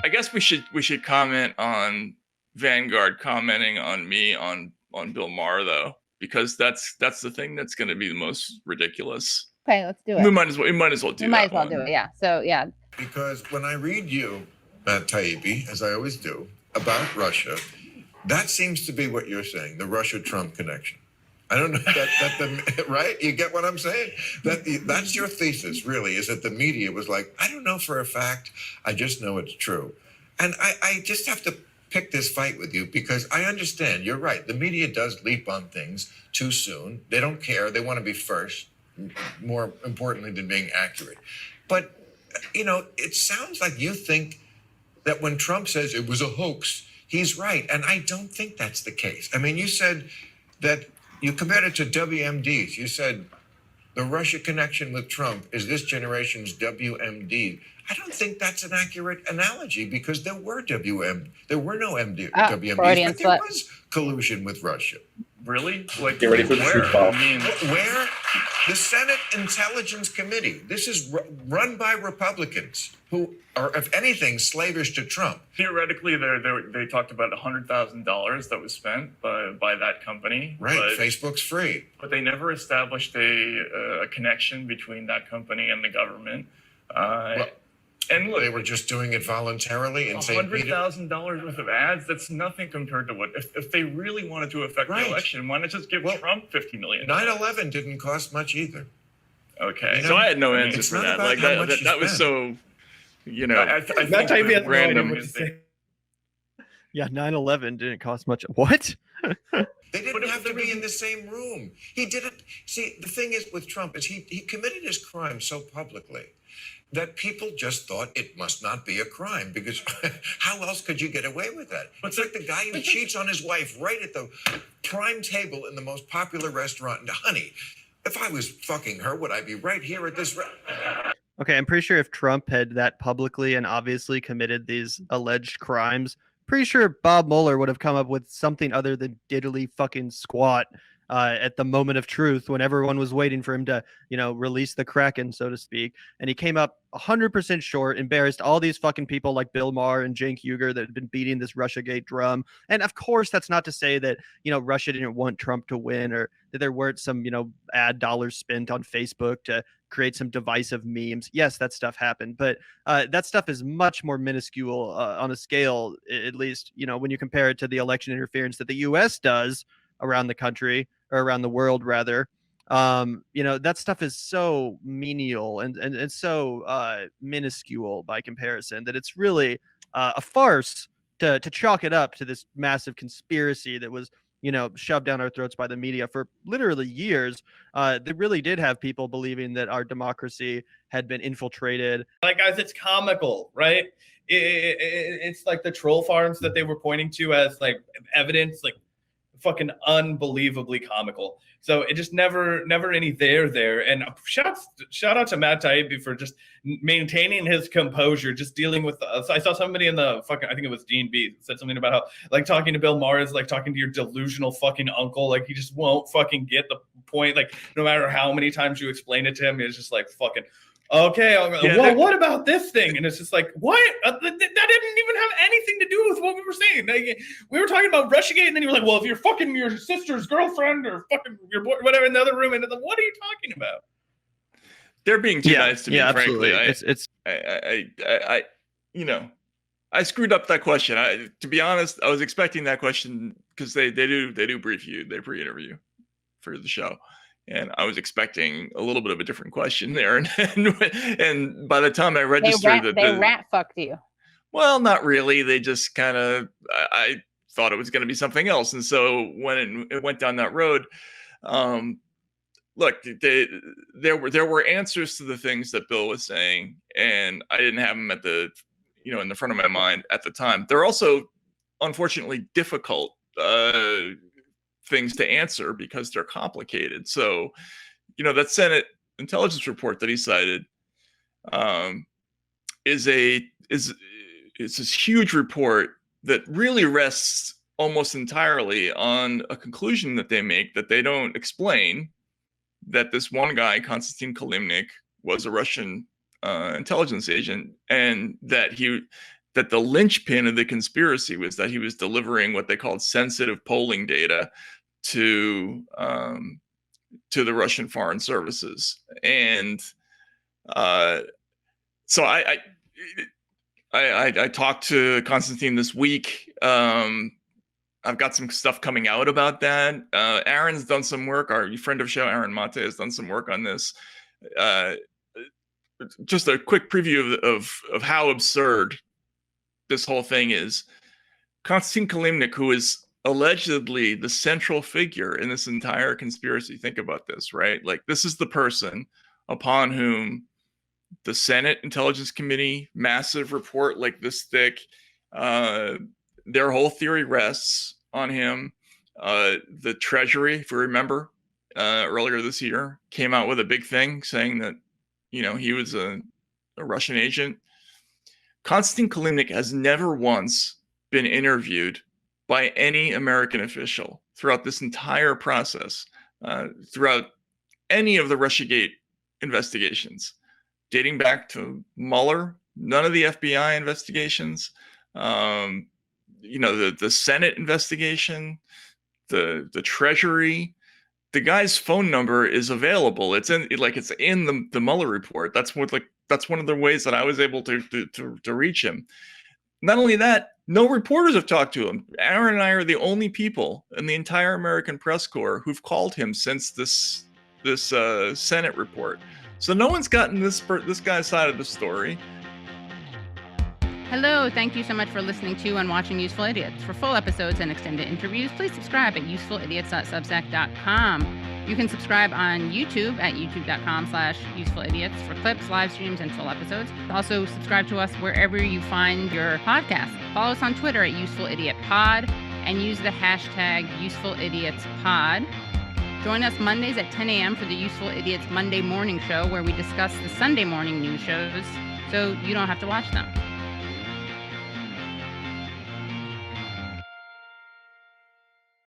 I guess we should comment on Vanguard commenting on me on Bill Maher though, because that's the thing that's going to be the most ridiculous. Okay, let's do it. We might as well do that. We might as well do it. Yeah. So yeah. Because when I read you, Taibbi, as I always do, about Russia, that seems to be what you're saying, the Russia-Trump connection. I don't know right? You get what I'm saying? That's your thesis, really, is that the media was like, I don't know for a fact, I just know it's true. And I just have to pick this fight with you because I understand, you're right. The media does leap on things too soon. They don't care. They want to be first, more importantly than being accurate. But, you know, it sounds like you think that when Trump says it was a hoax, he's right. And I don't think that's the case. I mean, you said that you compared it to WMDs. You said the Russia connection with Trump is this generation's WMD. I don't think that's an accurate analogy because there were no WMDs, but there was collusion with Russia. Really? Like, get ready for the truth ball. I mean, where? The Senate Intelligence Committee. This is run by Republicans who are, if anything, slavish to Trump. Theoretically, they talked about $100,000 that was spent by that company. Right, Facebook's free. But they never established a connection between that company and the government. And look, they were just doing it voluntarily in St. Peter. $100,000 worth of ads, that's nothing compared to what, if they really wanted to affect the election, why not just give Trump $50 million? 9/11 didn't cost much either. Okay, you know, so I had no answer for that. Like that was so, you know, I think that random. Yeah, 9/11 didn't cost much. What? They didn't have to be in the same room. He didn't. See, the thing is with Trump is he committed his crime so publicly that people just thought it must not be a crime because how else could you get away with that? It's like the guy who cheats on his wife right at the prime table in the most popular restaurant. And honey, if I was fucking her, would I be right here at this? Okay, I'm pretty sure if Trump had that publicly and obviously committed these alleged crimes, pretty sure Bob Mueller would have come up with something other than diddly fucking squat at the moment of truth when everyone was waiting for him to, you know, release the Kraken, so to speak. And he came up 100% short, embarrassed all these fucking people like Bill Maher and Cenk Uygur that had been beating this Russiagate drum. And of course, that's not to say that, you know, Russia didn't want Trump to win or that there weren't some, you know, ad dollars spent on Facebook to create some divisive memes. Yes, that stuff happened, but that stuff is much more minuscule on a scale, at least, you know, when you compare it to the election interference that the U.S. does around the country or around the world, rather. You know, that stuff is so menial and so minuscule by comparison that it's really a farce to chalk it up to this massive conspiracy that was, you know, shoved down our throats by the media for literally years. They really did have people believing that our democracy had been infiltrated. Like, guys, it's comical, right? It's like the troll farms that they were pointing to as like evidence, like fucking unbelievably comical. So it just never any there. And shout out to Matt Taibbi for just maintaining his composure, just dealing with I saw somebody in the fucking, I think it was Gene B, said something about how like talking to Bill Maher is like talking to your delusional fucking uncle. Like he just won't fucking get the point. Like no matter how many times you explain it to him, it's just like fucking okay, well, what about this thing? And it's just like, what? That didn't even have anything to do with what we were saying. Like, we were talking about Russiagate, and then you were like, well, if you're fucking your sister's girlfriend or fucking your boy, whatever, in the other room, and like, what are you talking about? They're being too nice to me, frankly. I you know, I screwed up that question. To be honest, I was expecting that question because they do brief you, they pre-interview for the show. And I was expecting a little bit of a different question there, and by the time I registered they rat fucked you. Well, not really. They just kind of. I thought it was going to be something else, and so when it went down that road, look, there were answers to the things that Bill was saying, and I didn't have them at the, you know, in the front of my mind at the time. They're also, unfortunately, difficult. Things to answer because they're complicated. So, you know, that Senate intelligence report that he cited is this huge report that really rests almost entirely on a conclusion that they make that they don't explain, that this one guy, Konstantin Kilimnik, was a Russian intelligence agent, and that that the linchpin of the conspiracy was that he was delivering what they called sensitive polling data to the Russian foreign services. And so I talked to Konstantin this week. I've got some stuff coming out about that. Aaron's done some work. Our friend of show, Aaron Mate, has done some work on this. Just a quick preview of how absurd this whole thing is. Konstantin Kilimnik, who is allegedly the central figure in this entire conspiracy. Think about this, right? Like, this is the person upon whom the Senate Intelligence Committee, massive report like this thick, their whole theory rests on him. The Treasury, if you remember, earlier this year, came out with a big thing saying that, he was a Russian agent. Konstantin Kilimnik has never once been interviewed by any American official throughout this entire process, throughout any of the Russiagate investigations, dating back to Mueller, none of the FBI investigations, the Senate investigation, the Treasury. The guy's phone number is available. It's in the Mueller report. That's one of the ways that I was able to reach him. Not only that, no reporters have talked to him. Aaron and I are the only people in the entire American press corps who've called him since this Senate report. So no one's gotten this guy's side of the story. Hello, thank you so much for listening to and watching Useful Idiots. For full episodes and extended interviews, please subscribe at usefulidiots.substack.com. You can subscribe on YouTube at youtube.com/usefulidiots for clips, live streams, and full episodes. Also, subscribe to us wherever you find your podcast. Follow us on Twitter at UsefulIdiotPod and use the hashtag UsefulIdiotsPod. Join us Mondays at 10 a.m. for the Useful Idiots Monday Morning Show, where we discuss the Sunday morning news shows so you don't have to watch them.